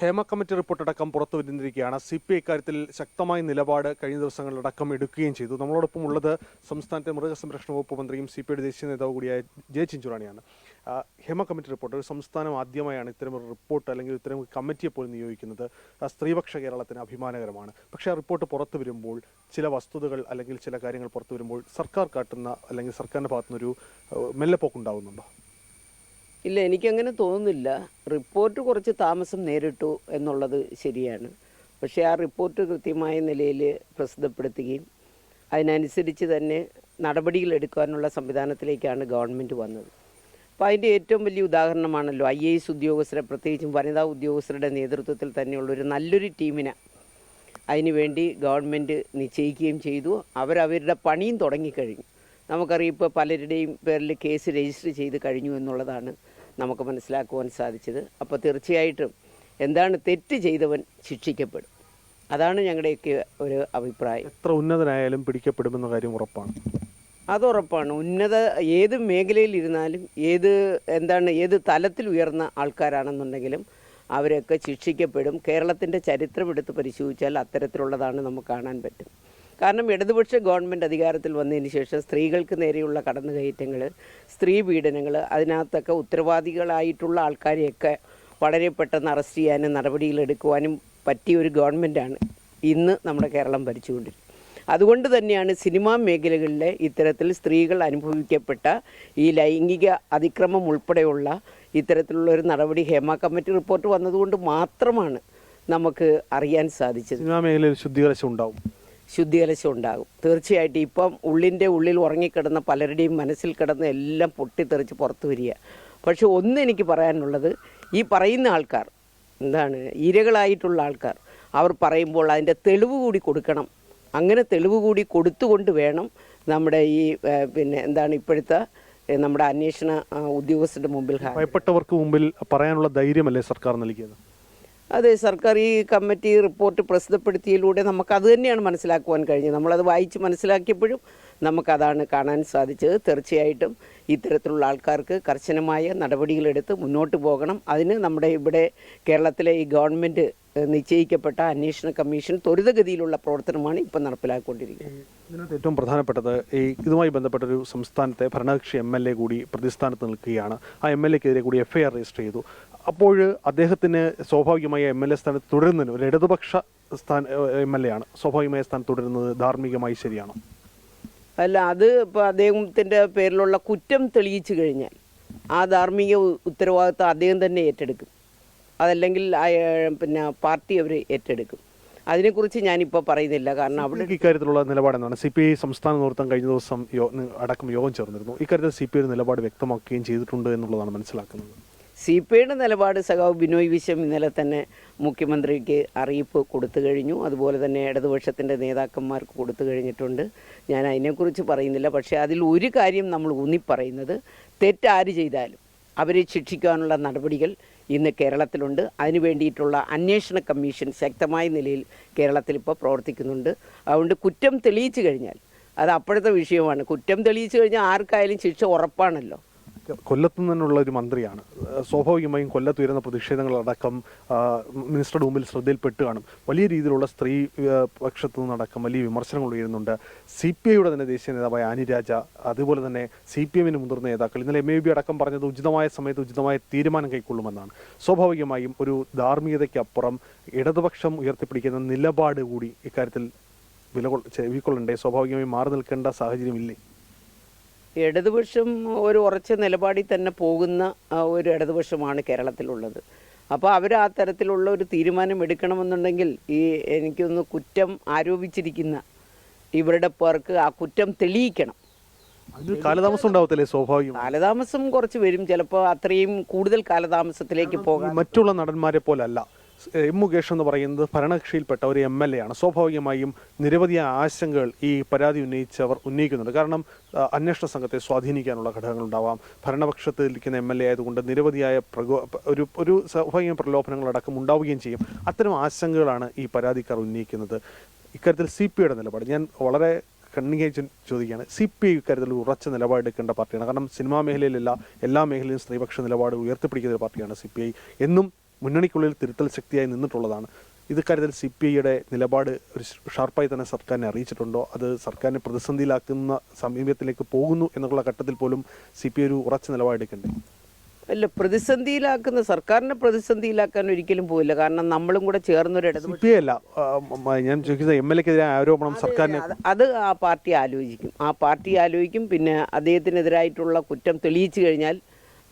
Hema committee റിപ്പോർട്ടടക്കം പുറത്തു വരുന്നിരിക്കുകയാണ്. CPI ഇക്കാര്യത്തിൽ ശക്തമായ നിലപാട് കഴിഞ്ഞ ദിവസങ്ങളിലടക്കം എടുക്കുകയും ചെയ്തു. നമ്മളോടൊപ്പം ഉള്ളത് സംസ്ഥാനത്തെ മൃഗസംരക്ഷണ വകുപ്പ് മന്ത്രിയും CPIയുടെ ദേശീയ നേതാവ് കൂടിയായ ജെ ചിഞ്ചുറാണിയാണ്. ഹേമ കമ്മിറ്റി റിപ്പോർട്ട് ഒരു സംസ്ഥാനം ആദ്യമായാണ് ഇത്തരമൊരു റിപ്പോർട്ട് അല്ലെങ്കിൽ ഇത്തരം കമ്മിറ്റിയെ പോലും നിയോഗിക്കുന്നത്. സ്ത്രീപക്ഷ കേരളത്തിന് അഭിമാനകരമാണ്. പക്ഷേ ആ റിപ്പോർട്ട് പുറത്തു വരുമ്പോൾ ചില വസ്തുതകൾ അല്ലെങ്കിൽ ചില കാര്യങ്ങൾ പുറത്തു വരുമ്പോൾ സർക്കാർ കാട്ടുന്ന അല്ലെങ്കിൽ സർക്കാരിൻ്റെ ഭാഗത്തുനിന്നൊരു മെല്ലെപ്പോക്കുണ്ടാകുന്നുണ്ടോ? ഇല്ല, എനിക്കങ്ങനെ തോന്നുന്നില്ല. റിപ്പോർട്ട് കുറച്ച് താമസം നേരിട്ടു എന്നുള്ളത് ശരിയാണ്. പക്ഷേ ആ റിപ്പോർട്ട് കൃത്യമായ നിലയിൽ പ്രസിദ്ധപ്പെടുത്തുകയും അതിനനുസരിച്ച് തന്നെ നടപടികൾ എടുക്കാനുള്ള സംവിധാനത്തിലേക്കാണ് ഗവൺമെൻറ് വന്നത്. അപ്പോൾ അതിൻ്റെ ഏറ്റവും വലിയ ഉദാഹരണമാണല്ലോ IAS ഉദ്യോഗസ്ഥരെ, പ്രത്യേകിച്ചും വനിതാ ഉദ്യോഗസ്ഥരുടെ നേതൃത്വത്തിൽ തന്നെയുള്ളൊരു നല്ലൊരു ടീമിനെ അതിനുവേണ്ടി ഗവൺമെൻറ് നിശ്ചയിക്കുകയും ചെയ്തു. അവരവരുടെ പണിയും തുടങ്ങിക്കഴിഞ്ഞു. നമുക്കറിയാം, ഇപ്പോൾ പലരുടെയും പേരിൽ കേസ് രജിസ്റ്റർ ചെയ്ത് കഴിഞ്ഞു എന്നുള്ളതാണ് നമുക്ക് മനസ്സിലാക്കുവാൻ സാധിച്ചത്. അപ്പോൾ തീർച്ചയായിട്ടും എന്താണ്, തെറ്റ് ചെയ്തവൻ ശിക്ഷിക്കപ്പെടും. അതാണ് ഞങ്ങളുടെയൊക്കെ ഒരു അഭിപ്രായം. എത്ര ഉന്നതനായാലും പിടിക്കപ്പെടുമെന്ന കാര്യം ഉറപ്പാണ്. അതുറപ്പാണ്. ഏത് മേഖലയിലിരുന്നാലും ഏത് തലത്തിൽ ഉയർന്ന ആൾക്കാരാണെന്നുണ്ടെങ്കിലും അവരൊക്കെ ശിക്ഷിക്കപ്പെടും. കേരളത്തിൻ്റെ ചരിത്രം എടുത്ത് പരിശോധിച്ചാൽ അത്തരത്തിലുള്ളതാണ് നമുക്ക് കാണാൻ പറ്റും. കാരണം ഇടതുപക്ഷ ഗവൺമെൻറ് അധികാരത്തിൽ വന്നതിന് ശേഷം സ്ത്രീകൾക്ക് നേരെയുള്ള കടന്നുകയറ്റങ്ങൾ, സ്ത്രീ പീഡനങ്ങൾ, അതിനകത്തൊക്കെ ഉത്തരവാദികളായിട്ടുള്ള ആൾക്കാരെയൊക്കെ വളരെ പെട്ടെന്ന് അറസ്റ്റ് ചെയ്യാനും നടപടികളെടുക്കുവാനും പറ്റിയ ഒരു ഗവൺമെൻറ്റാണ് ഇന്ന് നമ്മുടെ കേരളം ഭരിച്ചുകൊണ്ടിരിക്കുന്നത്. അതുകൊണ്ട് തന്നെയാണ് സിനിമാ മേഖലകളിലെ ഇത്തരത്തിൽ സ്ത്രീകൾ അനുഭവിക്കപ്പെട്ട ഈ ലൈംഗിക അതിക്രമം ഉൾപ്പെടെയുള്ള ഇത്തരത്തിലുള്ള ഒരു നടപടി ഹേമ കമ്മിറ്റി റിപ്പോർട്ട് വന്നതുകൊണ്ട് മാത്രമാണ് നമുക്ക് അറിയാൻ സാധിച്ചത്. സിനിമാ മേഖലയിൽ ശുദ്ധീകരണം ഉണ്ടാകും തീർച്ചയായിട്ടും. ഇപ്പം ഉള്ളിൽ ഉറങ്ങിക്കിടന്ന പലരുടെയും മനസ്സിൽ കിടന്ന് എല്ലാം പൊട്ടിത്തെറിച്ച് പുറത്തു വരിക. പക്ഷെ എനിക്ക് പറയാനുള്ളത്, ഈ പറയുന്ന ആൾക്കാർ ഇരകളായിട്ടുള്ള ആൾക്കാർ അവർ പറയുമ്പോൾ അതിൻ്റെ തെളിവ് കൂടി കൊടുക്കണം. അങ്ങനെ തെളിവ് കൂടി കൊടുത്തുകൊണ്ട് വേണം നമ്മുടെ ഇപ്പോഴത്തെ നമ്മുടെ അന്വേഷണ ഉദ്യോഗസ്ഥരുടെ മുമ്പിൽ, ഭയപ്പെട്ടവർക്ക് മുമ്പിൽ പറയാനുള്ള ധൈര്യമല്ലേ സർക്കാർ നൽകിയത്? അതെ, സർക്കാർ ഈ കമ്മിറ്റി റിപ്പോർട്ട് പ്രസിദ്ധപ്പെടുത്തിയതിലൂടെ നമുക്കത് തന്നെയാണ് മനസ്സിലാക്കുവാൻ കഴിഞ്ഞത്. നമ്മളത് വായിച്ച് മനസ്സിലാക്കിയപ്പോഴും നമുക്കതാണ് കാണാൻ സാധിച്ചത്. തീർച്ചയായിട്ടും ഇത്തരത്തിലുള്ള ആൾക്കാർക്ക് കർശനമായ നടപടികളെടുത്ത് മുന്നോട്ട് പോകണം. അതിന് നമ്മുടെ ഇവിടെ കേരളത്തിലെ ഈ ഗവൺമെൻറ് നിശ്ചയിക്കപ്പെട്ട അന്വേഷണ കമ്മീഷൻ ത്വരിതഗതിയിലുള്ള പ്രവർത്തനമാണ് ഇപ്പം നടപ്പിലാക്കിക്കൊണ്ടിരിക്കുന്നത്. ഇതിനകത്ത് ഏറ്റവും പ്രധാനപ്പെട്ടത് ഇതുമായി ബന്ധപ്പെട്ടൊരു സംസ്ഥാനത്തെ ഭരണകക്ഷി MLA കൂടി പ്രതിസ്ഥാനത്ത് നിൽക്കുകയാണ്. ആ MLAക്കെതിരെ കൂടി FIR രജിസ്റ്റർ ചെയ്തു. അപ്പോൾ അദ്ദേഹത്തിന് സ്വാഭാവികമായ MLA സ്ഥാനത്ത് തുടരുന്നതിന്, ഒരു ഇടതുപക്ഷ MLA ആണ്, സ്വാഭാവികമായ സ്ഥാനത്ത് തുടരുന്നത് ധാർമ്മികമായി ശരിയാണോ? അല്ല, അത് ഇപ്പോൾ അദ്ദേഹത്തിൻ്റെ പേരിലുള്ള കുറ്റം തെളിയിച്ചു കഴിഞ്ഞാൽ ആ ധാർമ്മിക ഉത്തരവാദിത്വം അദ്ദേഹം തന്നെ ഏറ്റെടുക്കും. അതല്ലെങ്കിൽ പാർട്ടി അവർ ഏറ്റെടുക്കും. അതിനെക്കുറിച്ച് ഞാനിപ്പോൾ പറയുന്നില്ല. കാരണം അവിടെ ഇക്കാര്യത്തിലുള്ള നിലപാടെന്നാണ് CPI സംസ്ഥാന നേതൃത്വം കഴിഞ്ഞ ദിവസം അടക്കം യോഗം ചേർന്നിരുന്നു. ഇക്കാര്യത്തിൽ CPI നിലപാട് വ്യക്തമാക്കുകയും ചെയ്തിട്ടുണ്ട് എന്നുള്ളതാണ് മനസ്സിലാക്കുന്നത്. CPIയുടെ നിലപാട് സഖാവ് ബിനോയ് വിശ്വം ഇന്നലെ തന്നെ മുഖ്യമന്ത്രിക്ക് അറിയിപ്പ് കൊടുത്തു കഴിഞ്ഞു. അതുപോലെ തന്നെ ഇടതുപക്ഷത്തിൻ്റെ നേതാക്കന്മാർക്ക് കൊടുത്തു കഴിഞ്ഞിട്ടുണ്ട്. ഞാൻ അതിനെക്കുറിച്ച് പറയുന്നില്ല. പക്ഷേ അതിൽ ഒരു കാര്യം നമ്മൾ ഊന്നിപ്പറയുന്നത്, തെറ്റാര് ചെയ്താലും അവരെ ശിക്ഷിക്കാനുള്ള നടപടികൾ ഇന്ന് കേരളത്തിലുണ്ട്. അതിനു വേണ്ടിയിട്ടുള്ള അന്വേഷണ കമ്മീഷൻ ശക്തമായ നിലയിൽ കേരളത്തിൽ ഇപ്പോൾ പ്രവർത്തിക്കുന്നുണ്ട്. അതുകൊണ്ട് കുറ്റം തെളിയിച്ചു കഴിഞ്ഞാൽ അത് അപ്പോഴത്തെ വിഷയമാണ്. കുറ്റം തെളിയിച്ചു കഴിഞ്ഞാൽ ആർക്കായാലും ശിക്ഷ ഉറപ്പാണല്ലോ. കൊല്ലത്തു നിന്നുള്ള ഒരു മന്ത്രിയാണ്. സ്വാഭാവികമായും കൊല്ലത്ത് ഉയരുന്ന പ്രതിഷേധങ്ങളടക്കം മിനിസ്റ്ററുടെ മുമ്പിൽ ശ്രദ്ധയിൽപ്പെട്ട് കാണും. വലിയ രീതിയിലുള്ള സ്ത്രീ പക്ഷത്തു നിന്നടക്കം വലിയ വിമർശനങ്ങൾ ഉയരുന്നുണ്ട്. CPIയുടെ തന്നെ ദേശീയ നേതാവായ ആനി രാജ, അതുപോലെ തന്നെ CPMന് മുതിർന്ന നേതാക്കൾ ഇന്നലെ MAB അടക്കം പറഞ്ഞത് ഉചിതമായ സമയത്ത് ഉചിതമായ തീരുമാനം കൈക്കൊള്ളുമെന്നാണ്. സ്വാഭാവികമായും ഒരു ധാർമ്മികതയ്ക്കപ്പുറം ഇടതുപക്ഷം ഉയർത്തിപ്പിടിക്കുന്ന നിലപാട് കൂടി ഇക്കാര്യത്തിൽ ചെവിക്കൊള്ളണ്ടേ? സ്വാഭാവികമായും മാറി നിൽക്കേണ്ട സാഹചര്യമില്ലേ? ഇടതുപക്ഷം ഒരു ഉറച്ച നിലപാടിൽ തന്നെ പോകുന്ന ഒരു ഇടതുപക്ഷമാണ് കേരളത്തിലുള്ളത്. അപ്പോൾ അവർ ആ തരത്തിലുള്ള ഒരു തീരുമാനം എടുക്കണമെന്നുണ്ടെങ്കിൽ എനിക്കൊന്ന് കുറ്റം ആരോപിച്ചിരിക്കുന്ന ഇവരുടെ പേർക്ക് ആ കുറ്റം തെളിയിക്കണം. കാലതാമസം ഉണ്ടാവത്തില്ലേ? സ്വാഭാവികം കാലതാമസം കുറച്ച് വരും. ചിലപ്പോൾ അത്രയും കൂടുതൽ കാലതാമസത്തിലേക്ക് പോകാം. മറ്റുള്ള നടന്മാരെ പോലല്ല. മുകേഷ് എന്ന് പറയുന്നത് ഭരണകക്ഷിയിൽപ്പെട്ട ഒരു MLA ആണ്. സ്വാഭാവികമായും നിരവധി ആശങ്കകൾ ഈ പരാതി ഉന്നയിച്ചവർ ഉന്നയിക്കുന്നുണ്ട്. കാരണം അന്വേഷണ സംഘത്തെ സ്വാധീനിക്കാനുള്ള ഘടകങ്ങളുണ്ടാവാം. ഭരണപക്ഷത്തിൽ ഇരിക്കുന്ന MLA ആയതുകൊണ്ട് നിരവധിയായ ഒരു സ്വാഭാവിക പ്രലോഭനങ്ങളടക്കം ഉണ്ടാവുകയും ചെയ്യും. അത്തരം ആശങ്കകളാണ് ഈ പരാതിക്കാർ ഉന്നയിക്കുന്നത്. ഇക്കാര്യത്തിൽ CPIയുടെ നിലപാട് ഞാൻ വളരെ കണ്ണികെ ചോദിക്കുകയാണ്. CPI ഇക്കാര്യത്തിൽ ഉറച്ച നിലപാടെടുക്കേണ്ട പാർട്ടിയാണ്. കാരണം സിനിമാ മേഖലയിലല്ല, എല്ലാ മേഖലയിലും സ്ത്രീപക്ഷ നിലപാട് ഉയർത്തിപ്പിടിക്കുന്ന ഒരു പാർട്ടിയാണ് CPI. എന്നും മുന്നണിക്കുള്ളിൽ തിരുത്തൽ ശക്തിയായി നിന്നിട്ടുള്ളതാണ്. ഇത് കാര്യത്തിൽ CPIയുടെ നിലപാട് ഒരു ഷാർപ്പായി തന്നെ സർക്കാരിനെ അറിയിച്ചിട്ടുണ്ടോ? അത് സർക്കാരിനെ പ്രതിസന്ധിയിലാക്കുന്ന സമീപത്തിലേക്ക് പോകുന്നു എന്നുള്ള ഘട്ടത്തിൽ പോലും CPI ഒരു ഉറച്ച നിലപാടെടുക്കണ്ടേ? അല്ല, പ്രതിസന്ധിയിലാക്കുന്ന സർക്കാരിനെ പ്രതിസന്ധിയിലാക്കാൻ ഒരിക്കലും പോയില്ല. കാരണം നമ്മളും കൂടെ ചേർന്നൊരു ഇടപെടൽ. CPI അല്ല, ഞാൻ ചോദിക്കുന്നത് MLA-ക്കെതിരെ ആരോപണം സർക്കാരിനെ അത് ആ പാർട്ടി ആലോചിക്കും. പിന്നെ അദ്ദേഹത്തിനെതിരായിട്ടുള്ള കുറ്റം തെളിയിച്ചു കഴിഞ്ഞാൽ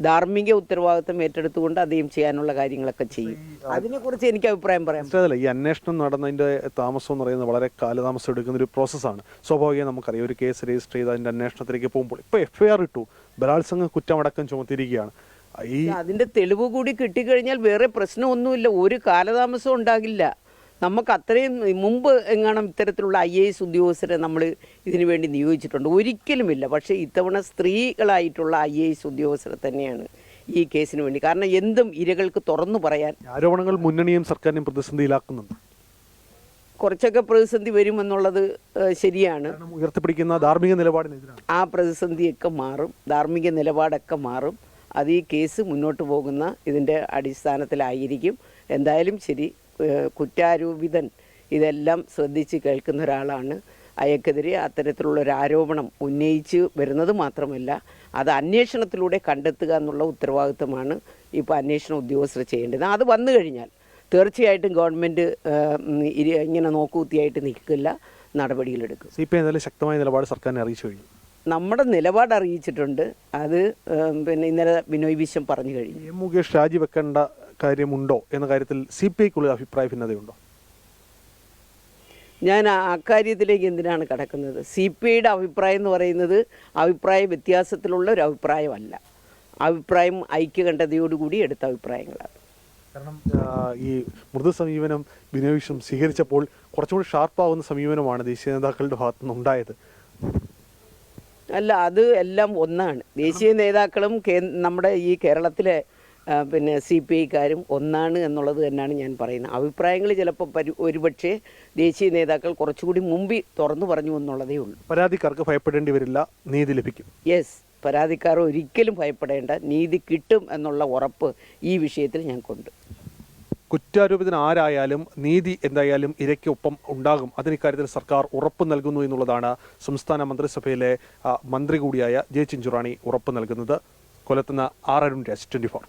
ധാർമ്മിക ഉത്തരവാദിത്വം ഏറ്റെടുത്തുകൊണ്ട് അദ്ദേഹം ചെയ്യാനുള്ള കാര്യങ്ങളൊക്കെ ചെയ്യും. അതിനെക്കുറിച്ച് എനിക്ക് അഭിപ്രായം പറയാം. ഈ അന്വേഷണം നടന്നതിൻ്റെ താമസം എന്ന് പറയുന്നത് വളരെ കാലതാമസം എടുക്കുന്ന ഒരു പ്രോസസ്സാണ്. സ്വാഭാവികം നമുക്കറിയാം, ഒരു കേസ് രജിസ്റ്റർ ചെയ്ത് അതിൻ്റെ അന്വേഷണത്തിലേക്ക് പോകുമ്പോൾ ഇപ്പോൾ FIR ഇട്ടു, ബലാത്സംഗ കുറ്റമടക്കം ചുമത്തിയിരിക്കുകയാണ്. അതിന്റെ തെളിവ് കൂടി കിട്ടിക്കഴിഞ്ഞാൽ വേറെ പ്രശ്നമൊന്നുമില്ല, ഒരു കാലതാമസം ഉണ്ടാകില്ല. നമുക്ക് അത്രയും മുമ്പ് എങ്ങാനും ഇത്തരത്തിലുള്ള IAS ഉദ്യോഗസ്ഥരെ നമ്മൾ ഇതിനു വേണ്ടി നിയോഗിച്ചിട്ടുണ്ട്? ഒരിക്കലുമില്ല. പക്ഷേ ഇത്തവണ സ്ത്രീകളായിട്ടുള്ള IAS ഉദ്യോഗസ്ഥരെ തന്നെയാണ് ഈ കേസിന് വേണ്ടി. കാരണം എന്തും ഇരകൾക്ക് തുറന്നു പറയാൻ. ആരോപണങ്ങൾ മുന്നണിയും സർക്കാരിനെയും പ്രതിസന്ധിയിലാക്കുന്നുണ്ട്. കുറച്ചൊക്കെ പ്രതിസന്ധി വരുമെന്നുള്ളത് ശരിയാണ്. ഉയർത്തിപ്പിടിക്കുന്ന ധാർമ്മിക നിലപാടിനെതിരാണ്. ആ പ്രതിസന്ധിയൊക്കെ മാറും, ധാർമ്മിക നിലപാടൊക്കെ മാറും. അത് ഈ കേസ് മുന്നോട്ട് പോകുന്ന ഇതിൻ്റെ അടിസ്ഥാനത്തിലായിരിക്കും. എന്തായാലും ശരി, കുറ്റാരോപിതൻ ഇതെല്ലാം ശ്രദ്ധിച്ച് കേൾക്കുന്ന ഒരാളാണ്. അയാൾക്കെതിരെ അത്തരത്തിലുള്ളൊരു ആരോപണം ഉന്നയിച്ച് വരുന്നത് മാത്രമല്ല, അത് അന്വേഷണത്തിലൂടെ കണ്ടെത്തുക എന്നുള്ള ഉത്തരവാദിത്തമാണ് ഇപ്പോൾ അന്വേഷണ ഉദ്യോഗസ്ഥർ ചെയ്യേണ്ടത്. അത് വന്നു കഴിഞ്ഞാൽ തീർച്ചയായിട്ടും ഗവൺമെൻറ് ഇങ്ങനെ നോക്കുകുത്തിയായിട്ട് നിൽക്കില്ല, നടപടികളെടുക്കും. CPI എന്തായാലും ശക്തമായ നിലപാട് സർക്കാരിനെ അറിയിച്ചു കഴിഞ്ഞു. നമ്മുടെ നിലപാട് അറിയിച്ചിട്ടുണ്ട്. അത് പിന്നെ ഇന്നലെ ബിനോയ് വിശ്വം പറഞ്ഞു കഴിഞ്ഞു. M. മുകേഷ് രാജിവെക്കേണ്ട കാര്യമുണ്ടോ എന്ന കാര്യത്തിൽ CPIക്കുള്ള അഭിപ്രായ ഭിന്നതയുണ്ടോ? ഞാൻ അക്കാര്യത്തിലേക്ക് എന്തിനാണ് കടക്കുന്നത്? CPIയുടെ അഭിപ്രായം എന്ന് പറയുന്നത് അഭിപ്രായ വ്യത്യാസത്തിലുള്ള ഒരു അഭിപ്രായമല്ല. അഭിപ്രായം ഐക്യകണ്ഠതയോടുകൂടി എടുത്ത അഭിപ്രായങ്ങളാണ്. കാരണം ഈ മൃദു സമീപനം ബിനോയ് വിശ്വം സ്വീകരിച്ചപ്പോൾ കുറച്ചുകൂടി ഷാർപ്പാവുന്ന സമീപനമാണ് ദേശീയ നേതാക്കളുടെ ഭാഗത്തുനിന്ന് ഉണ്ടായത്. അല്ല, അത് എല്ലാം ഒന്നാണ്. ദേശീയ നേതാക്കളും നമ്മുടെ ഈ കേരളത്തിലെ പിന്നെ CPIക്കാരും ഒന്നാണ് എന്നുള്ളത് തന്നെയാണ് ഞാൻ പറയുന്നത്. അഭിപ്രായങ്ങൾ ചിലപ്പോൾ ഒരുപക്ഷെ ദേശീയ നേതാക്കൾ കുറച്ചുകൂടി മുമ്പ് തുറന്നു പറഞ്ഞു എന്നുള്ളതേ ഉള്ളൂ. പരാതിക്കാർക്ക് ഭയപ്പെടേണ്ടി വരില്ല, നീതി ലഭിക്കും. യെസ്, പരാതിക്കാർ ഒരിക്കലും ഭയപ്പെടേണ്ട, നീതി കിട്ടും എന്നുള്ള ഉറപ്പ് ഈ വിഷയത്തിൽ ഞങ്ങൾക്കുണ്ട്. കുറ്റാരോപിതൻ ആരായാലും നീതി എന്തായാലും ഇരയ്ക്കൊപ്പം ഉണ്ടാകും. അതിന് ഇക്കാര്യത്തിൽ സർക്കാർ ഉറപ്പ് നൽകുന്നു എന്നുള്ളതാണ് സംസ്ഥാന മന്ത്രിസഭയിലെ മന്ത്രി കൂടിയായ ജെ ചിഞ്ചുറാണി ഉറപ്പ് നൽകുന്നത്. കൊല്ലത്തുനിന്ന് R. അരുൺ രാജ്, 24.